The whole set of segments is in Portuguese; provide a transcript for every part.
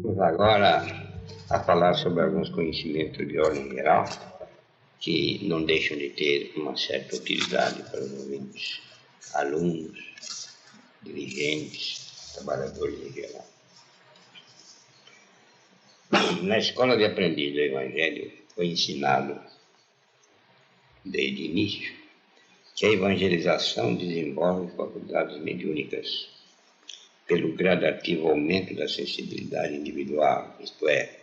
Vamos agora a falar sobre alguns conhecimentos de ordem geral que não deixam de ter uma certa utilidade para os ouvintes, alunos, dirigentes, trabalhadores em geral. Na escola de aprendiz do Evangelho foi ensinado, desde o início, que a evangelização desenvolve faculdades mediúnicas pelo gradativo aumento da sensibilidade individual, isto é,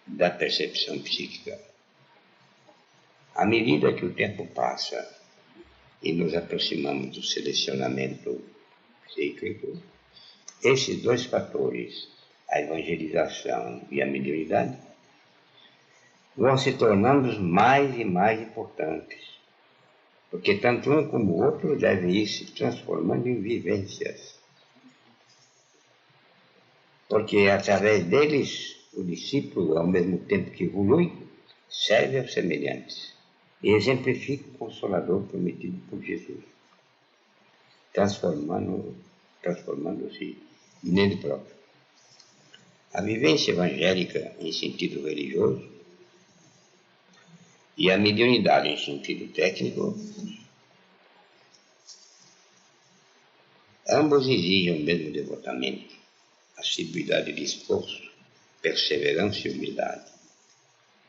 da percepção psíquica. À medida que o tempo passa e nos aproximamos do selecionamento psíquico, esses dois fatores, a evangelização e a mediunidade, vão se tornando mais e mais importantes, porque tanto um como o outro devem ir se transformando em vivências. Porque através deles, o discípulo, ao mesmo tempo que evolui, serve aos semelhantes e exemplifica o Consolador prometido por Jesus, transformando-se nele próprio. A vivência evangélica em sentido religioso e a mediunidade em sentido técnico, ambos exigem o mesmo devotamento, assiduidade de esforço, perseverança e humildade.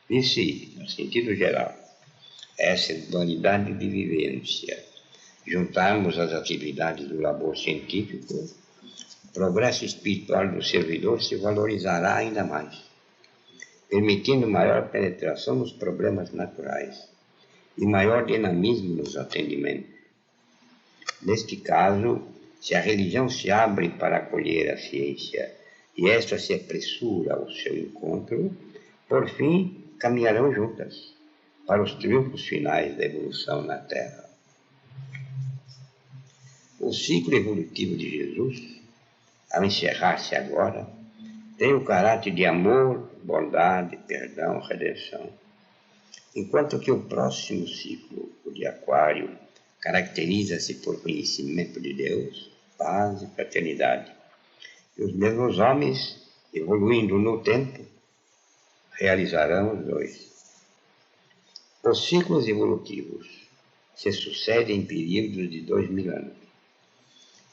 E se, no sentido geral, essa dualidade de vivência juntarmos as atividades do labor científico, o progresso espiritual do servidor se valorizará ainda mais, permitindo maior penetração nos problemas naturais e maior dinamismo nos atendimentos. Neste caso, se a religião se abre para acolher a ciência e esta se apressura ao seu encontro, por fim caminharão juntas para os triunfos finais da evolução na Terra. O ciclo evolutivo de Jesus, ao encerrar-se agora, tem o caráter de amor, bondade, perdão, redenção, enquanto que o próximo ciclo, o de Aquário, caracteriza-se por conhecimento de Deus, paz e fraternidade. E os mesmos homens, evoluindo no tempo, realizarão os dois. Os ciclos evolutivos se sucedem em períodos de 2000 anos.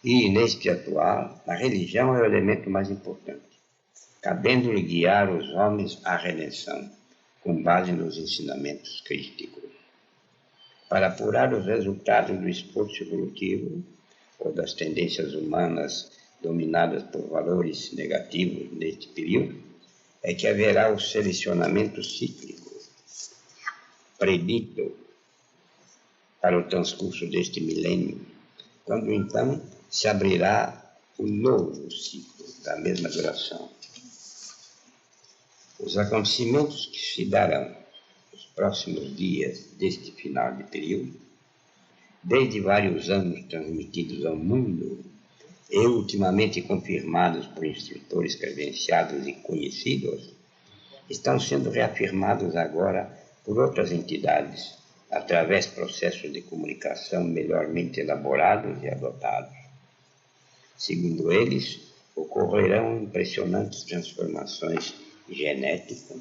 E, neste atual, a religião é o elemento mais importante, cabendo-lhe guiar os homens à redenção, com base nos ensinamentos crísticos. Para apurar os resultados do esforço evolutivo, ou das tendências humanas dominadas por valores negativos neste período, é que haverá o selecionamento cíclico, predito para o transcurso deste milênio, quando então se abrirá o novo ciclo da mesma duração. Os acontecimentos que se darão nos próximos dias deste final de período, desde vários anos transmitidos ao mundo e ultimamente confirmados por instrutores credenciados e conhecidos, estão sendo reafirmados agora por outras entidades, através de processos de comunicação melhormente elaborados e adotados. Segundo eles, ocorrerão impressionantes transformações genéticas,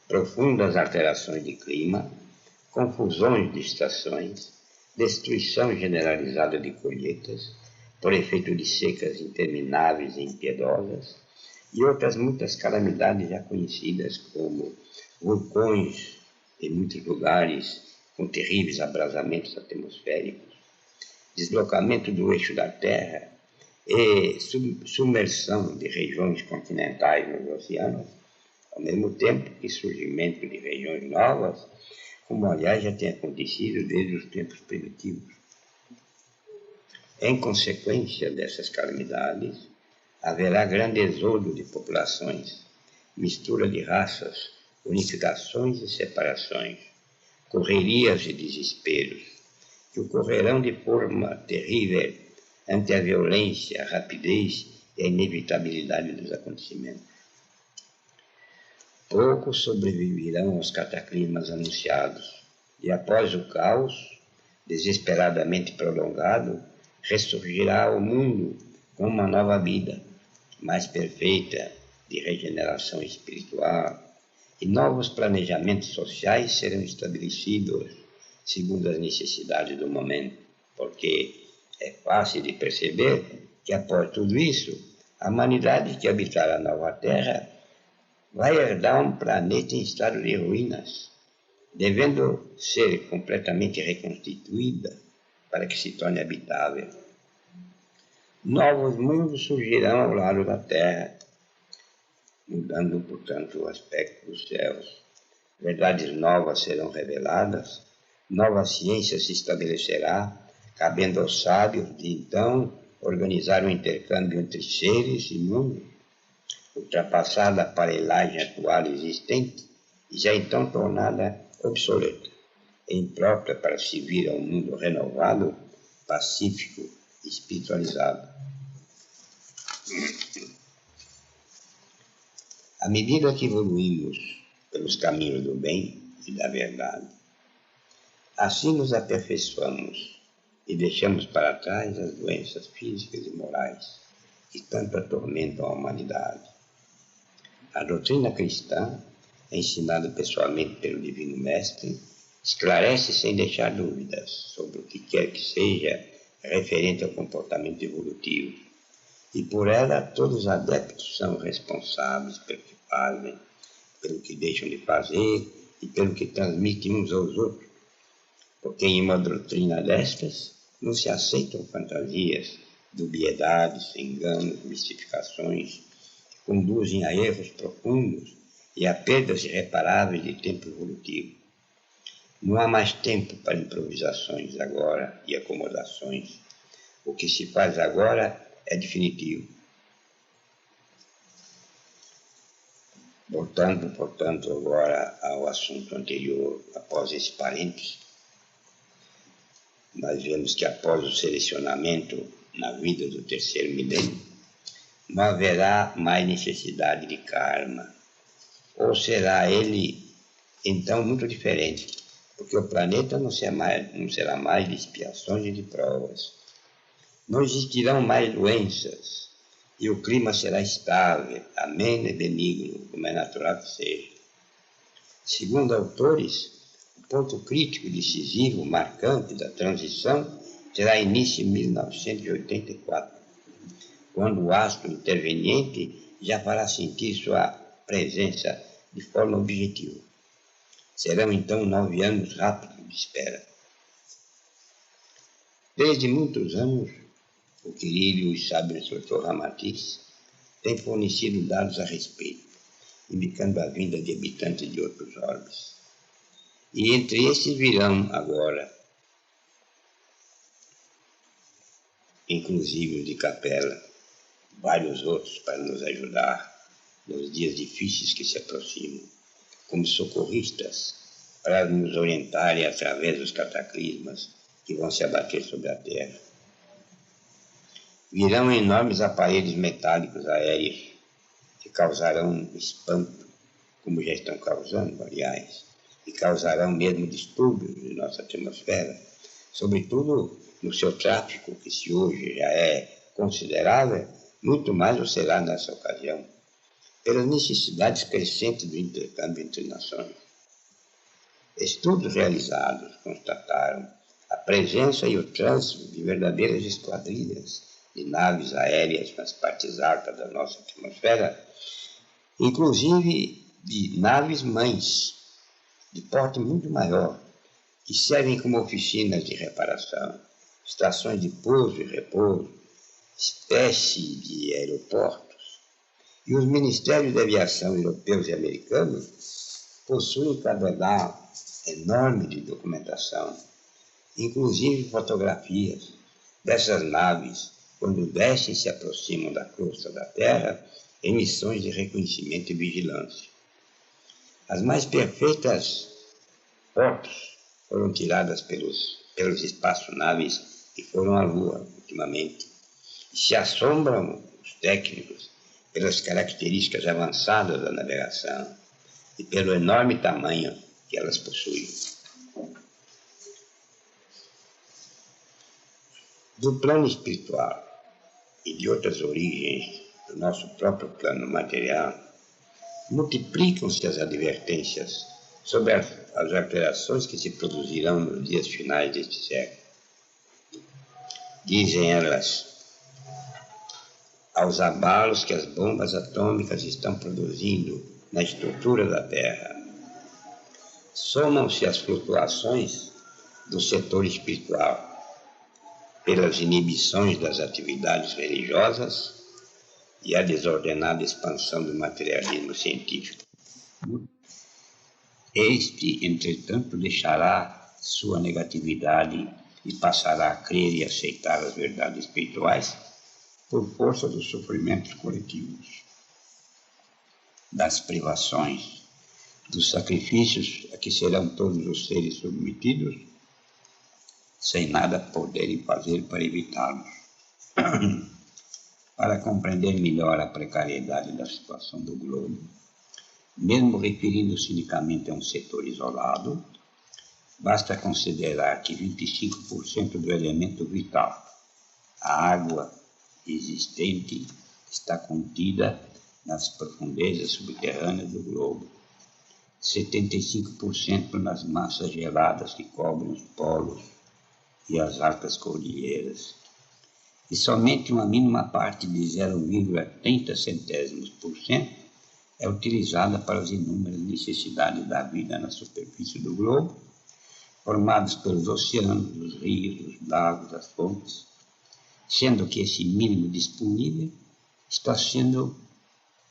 profundas alterações de clima, confusões de estações, destruição generalizada de colheitas, por efeito de secas intermináveis e impiedosas, e outras muitas calamidades já conhecidas, como vulcões em muitos lugares com terríveis abrasamentos atmosféricos, deslocamento do eixo da Terra e submersão de regiões continentais nos oceanos, ao mesmo tempo que surgimento de regiões novas, como aliás já tem acontecido desde os tempos primitivos. Em consequência dessas calamidades, haverá grande êxodo de populações, mistura de raças, unificações e separações, correrias e desesperos, que ocorrerão de forma terrível ante a violência, a rapidez e a inevitabilidade dos acontecimentos. Poucos sobreviverão aos cataclismas anunciados, e após o caos, desesperadamente prolongado, ressurgirá o mundo com uma nova vida, mais perfeita, de regeneração espiritual, e novos planejamentos sociais serão estabelecidos segundo as necessidades do momento, porque é fácil de perceber que após tudo isso, a humanidade que habitará a nova Terra vai herdar um planeta em estado de ruínas, devendo ser completamente reconstituída para que se torne habitável. Novos mundos surgirão ao lado da Terra, mudando, portanto, o aspecto dos céus. Verdades novas serão reveladas, nova ciência se estabelecerá, cabendo aos sábios de então organizar o intercâmbio entre seres e mundos, ultrapassada a aparelhagem atual existente e já então tornada obsoleta, e imprópria para servir a um mundo renovado, pacífico e espiritualizado. À medida que evoluímos pelos caminhos do bem e da verdade, assim nos aperfeiçoamos e deixamos para trás as doenças físicas e morais que tanto atormentam a humanidade. A doutrina cristã, ensinada pessoalmente pelo Divino Mestre, esclarece sem deixar dúvidas sobre o que quer que seja referente ao comportamento evolutivo, e por ela todos os adeptos são responsáveis pelo que fazem, pelo que deixam de fazer e pelo que transmitem uns aos outros, porque em uma doutrina destas não se aceitam fantasias, dubiedades, enganos, mistificações, que conduzem a erros profundos e a perdas irreparáveis de tempo evolutivo. Não há mais tempo para improvisações agora e acomodações. O que se faz agora é definitivo. Voltando, portanto, agora ao assunto anterior, após esse parênteses, nós vemos que após o selecionamento na vida do terceiro milênio, não haverá mais necessidade de karma, ou será ele, então, muito diferente, porque o planeta não será mais de expiações e de provas. Não existirão mais doenças, e o clima será estável, ameno e benigno, como é natural que seja. Segundo autores, o ponto crítico, decisivo, marcante da transição será início em 1984, quando o astro interveniente já fará sentir sua presença de forma objetiva. Serão então 9 anos rápidos de espera. Desde muitos anos, o querido e sábio instrutor Ramatiz tem fornecido dados a respeito, indicando a vinda de habitantes de outros orbes. E entre esses virão agora, inclusive os de Capela, vários outros para nos ajudar nos dias difíceis que se aproximam, como socorristas, para nos orientarem através dos cataclismas que vão se abater sobre a Terra. Virão enormes aparelhos metálicos aéreos que causarão espanto, como já estão causando, aliás, e causarão mesmo distúrbios em nossa atmosfera, sobretudo no seu tráfego, que se hoje já é considerável, muito mais o será nessa ocasião, pelas necessidades crescentes do intercâmbio entre nações. Estudos realizados constataram a presença e o trânsito de verdadeiras esquadrilhas de naves aéreas nas partes altas da nossa atmosfera, inclusive de naves mães, de porte muito maior, que servem como oficinas de reparação, estações de pouso e repouso, espécie de aeroportos. E os ministérios de aviação europeus e americanos possuem um cabedal enorme de documentação, inclusive fotografias dessas naves quando descem e se aproximam da crosta da Terra em missões de reconhecimento e vigilância. As mais perfeitas fotos foram tiradas pelos espaçonaves que foram à Lua ultimamente. E se assombram os técnicos pelas características avançadas da navegação e pelo enorme tamanho que elas possuem. Do plano espiritual, e de outras origens do nosso próprio plano material, multiplicam-se as advertências sobre as alterações que se produzirão nos dias finais deste século. Dizem elas, aos abalos que as bombas atômicas estão produzindo na estrutura da Terra, somam-se as flutuações do setor espiritual, pelas inibições das atividades religiosas e a desordenada expansão do materialismo científico. Este, entretanto, deixará sua negatividade e passará a crer e aceitar as verdades espirituais por força dos sofrimentos coletivos, das privações, dos sacrifícios a que serão todos os seres submetidos, sem nada poderem fazer para evitá-los. Para compreender melhor a precariedade da situação do globo, mesmo referindo-se unicamente a um setor isolado, basta considerar que 25% do elemento vital, a água existente, está contida nas profundezas subterrâneas do globo, 75% nas massas geladas que cobrem os polos e as altas cordilheiras, e somente uma mínima parte de 0,30% é utilizada para as inúmeras necessidades da vida na superfície do globo, formados pelos oceanos, os rios, os lagos, as fontes, sendo que esse mínimo disponível está sendo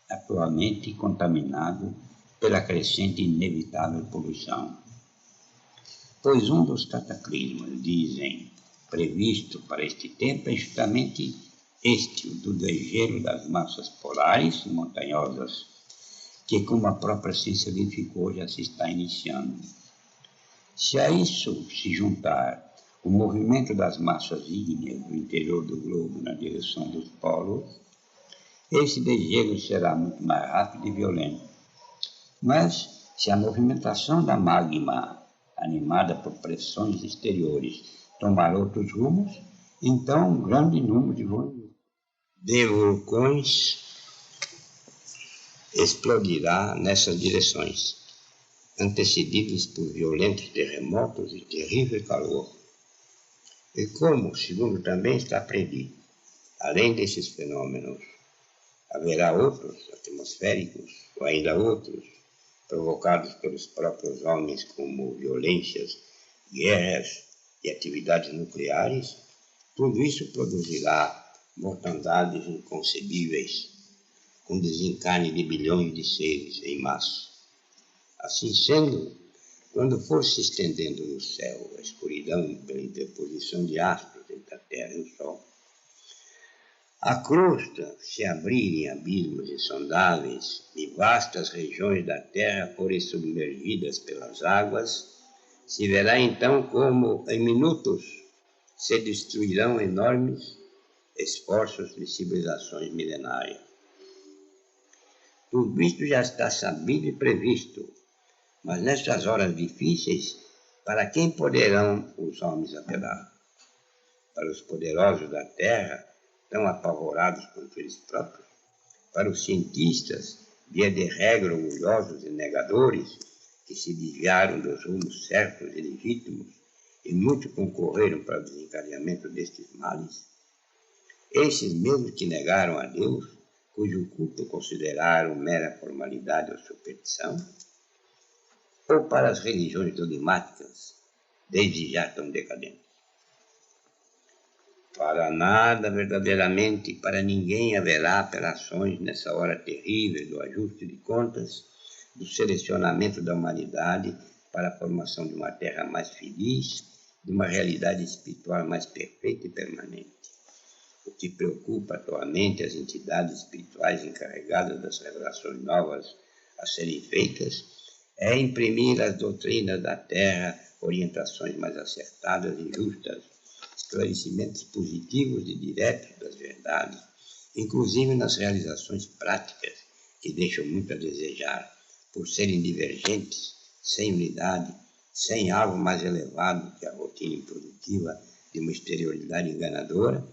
atualmente contaminado pela crescente e inevitável poluição. Pois um dos cataclismos, dizem, previsto para este tempo é justamente este, o do degelo das massas polares e montanhosas, que, como a própria ciência verificou, já se está iniciando. Se a isso se juntar o movimento das massas ígneas do interior do globo na direção dos polos, esse degelo será muito mais rápido e violento. Mas, se a movimentação da magma, animada por pressões exteriores, tomar outros rumos, então um grande número de vulcões explodirá nessas direções, antecedidos por violentos terremotos e terrível calor. E como, segundo também está predito, além desses fenômenos, haverá outros atmosféricos, ou ainda outros, provocados pelos próprios homens, como violências, guerras e atividades nucleares, tudo isso produzirá mortandades inconcebíveis, com desencarne de bilhões de seres em massa. Assim sendo, quando for se estendendo no céu a escuridão pela interposição de astros entre a Terra e o Sol, a crosta se abrir em abismos insondáveis e vastas regiões da Terra forem submergidas pelas águas, se verá então como, em minutos, se destruirão enormes esforços de civilizações milenárias. Tudo isto já está sabido e previsto, mas nestas horas difíceis, para quem poderão os homens apelar? Para os poderosos da Terra, tão apavorados contra eles próprios? Para os cientistas, via de regra orgulhosos e negadores, que se desviaram dos rumos certos e legítimos e muito concorreram para o desencadeamento destes males? Esses mesmos que negaram a Deus, cujo culto consideraram mera formalidade ou superstição? Ou para as religiões dogmáticas, desde já tão decadentes? Para nada verdadeiramente e para ninguém haverá apelações nessa hora terrível do ajuste de contas, do selecionamento da humanidade para a formação de uma terra mais feliz, de uma realidade espiritual mais perfeita e permanente. O que preocupa atualmente as entidades espirituais encarregadas das revelações novas a serem feitas é imprimir às doutrinas da Terra orientações mais acertadas e justas, esclarecimentos positivos e diretos das verdades, inclusive nas realizações práticas, que deixam muito a desejar, por serem divergentes, sem unidade, sem algo mais elevado que a rotina improdutiva de uma exterioridade enganadora,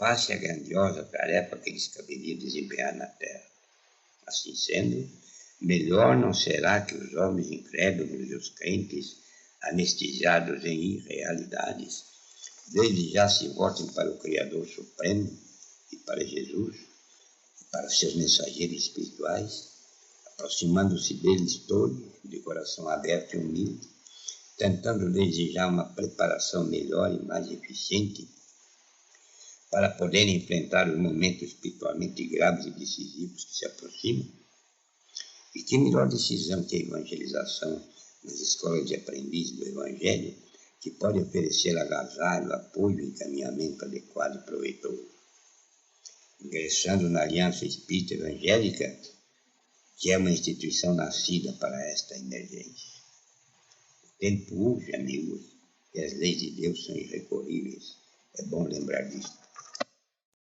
face a grandiosa tarefa que lhes caberia desempenhar na terra. Assim sendo, melhor não será que os homens incrédulos e os crentes, anestesiados em irrealidades, desde já se voltem para o Criador Supremo e para Jesus, e para seus mensageiros espirituais, aproximando-se deles todos, de coração aberto e humilde, tentando desde já uma preparação melhor e mais eficiente para poderem enfrentar os momentos espiritualmente graves e decisivos que se aproximam. E que melhor decisão que a evangelização nas escolas de aprendiz do Evangelho, que pode oferecer agasalho, apoio e encaminhamento adequado e proveitoso. Ingressando na Aliança Espírita Evangélica, que é uma instituição nascida para esta emergência. O tempo urge, amigos, e as leis de Deus são irrecorríveis. É bom lembrar disso.